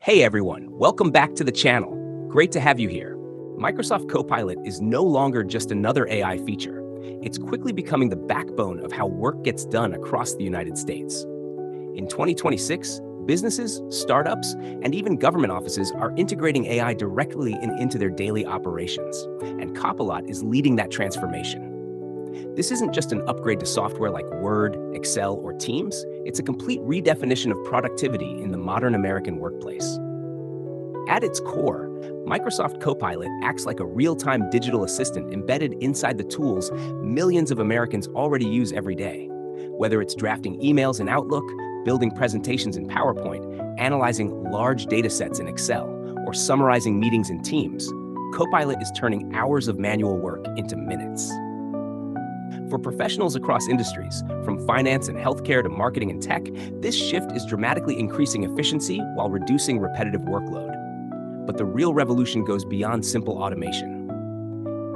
Hey everyone, welcome back to the channel. Great to have you here. Microsoft Copilot is no longer just another AI feature. It's quickly becoming the backbone of how work gets done across the United States. In 2026, businesses, startups, and even government offices are integrating AI directly into their daily operations, and Copilot is leading that transformation. This isn't just an upgrade to software like Word, Excel, or Teams. It's a complete redefinition of productivity in the modern American workplace. At its core, Microsoft Copilot acts like a real-time digital assistant embedded inside the tools millions of Americans already use every day. Whether it's drafting emails in Outlook, building presentations in PowerPoint, analyzing large data sets in Excel, or summarizing meetings in Teams, Copilot is turning hours of manual work into minutes. For professionals across industries, from finance and healthcare to marketing and tech, this shift is dramatically increasing efficiency while reducing repetitive workload. But the real revolution goes beyond simple automation.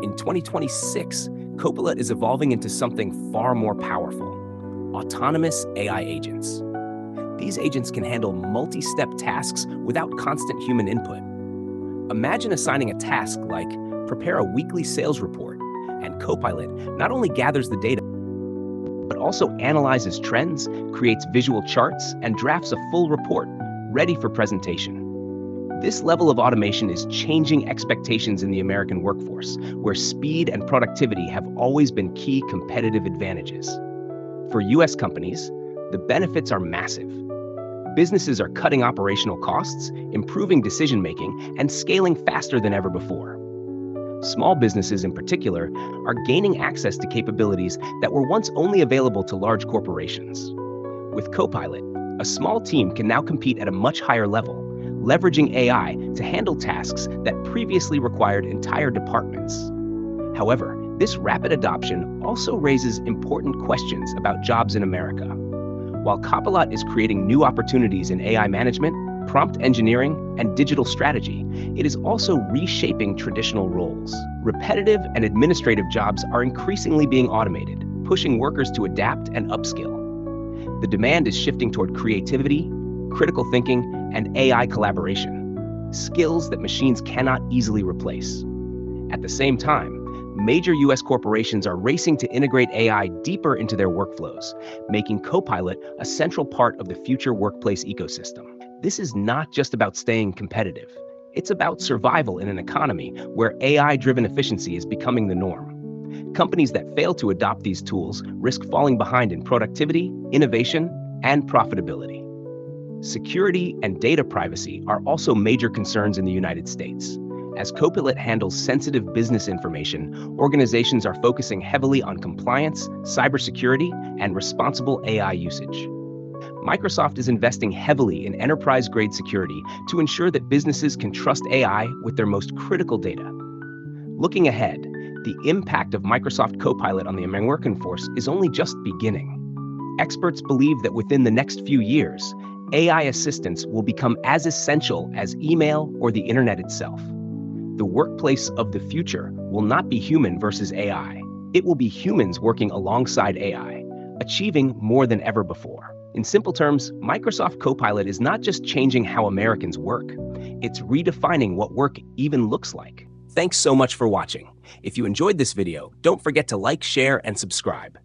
In 2026, Copilot is evolving into something far more powerful: autonomous AI agents. These agents can handle multi-step tasks without constant human input. Imagine assigning a task like prepare a weekly sales report, and Copilot not only gathers the data, but also analyzes trends, creates visual charts, and drafts a full report, ready for presentation. This level of automation is changing expectations in the American workforce, where speed and productivity have always been key competitive advantages. For US companies, the benefits are massive. Businesses are cutting operational costs, improving decision-making, and scaling faster than ever before. Small businesses in particular are gaining access to capabilities that were once only available to large corporations. With Copilot, a small team can now compete at a much higher level, leveraging AI to handle tasks that previously required entire departments. However, this rapid adoption also raises important questions about jobs in America. While Copilot is creating new opportunities in AI management, prompt engineering, and digital strategy, it is also reshaping traditional roles. Repetitive and administrative jobs are increasingly being automated, pushing workers to adapt and upskill. The demand is shifting toward creativity, critical thinking, and AI collaboration, skills that machines cannot easily replace. At the same time, major US corporations are racing to integrate AI deeper into their workflows, making Copilot a central part of the future workplace ecosystem. This is not just about staying competitive. It's about survival in an economy where AI-driven efficiency is becoming the norm. Companies that fail to adopt these tools risk falling behind in productivity, innovation, and profitability. Security and data privacy are also major concerns in the United States. As Copilot handles sensitive business information, organizations are focusing heavily on compliance, cybersecurity, and responsible AI usage. Microsoft is investing heavily in enterprise-grade security to ensure that businesses can trust AI with their most critical data. Looking ahead, the impact of Microsoft Copilot on the American workforce is only just beginning. Experts believe that within the next few years, AI assistants will become as essential as email or the internet itself. The workplace of the future will not be human versus AI. It will be humans working alongside AI, achieving more than ever before. In simple terms, Microsoft Copilot is not just changing how Americans work, it's redefining what work even looks like. Thanks so much for watching. If you enjoyed this video, don't forget to like, share, and subscribe.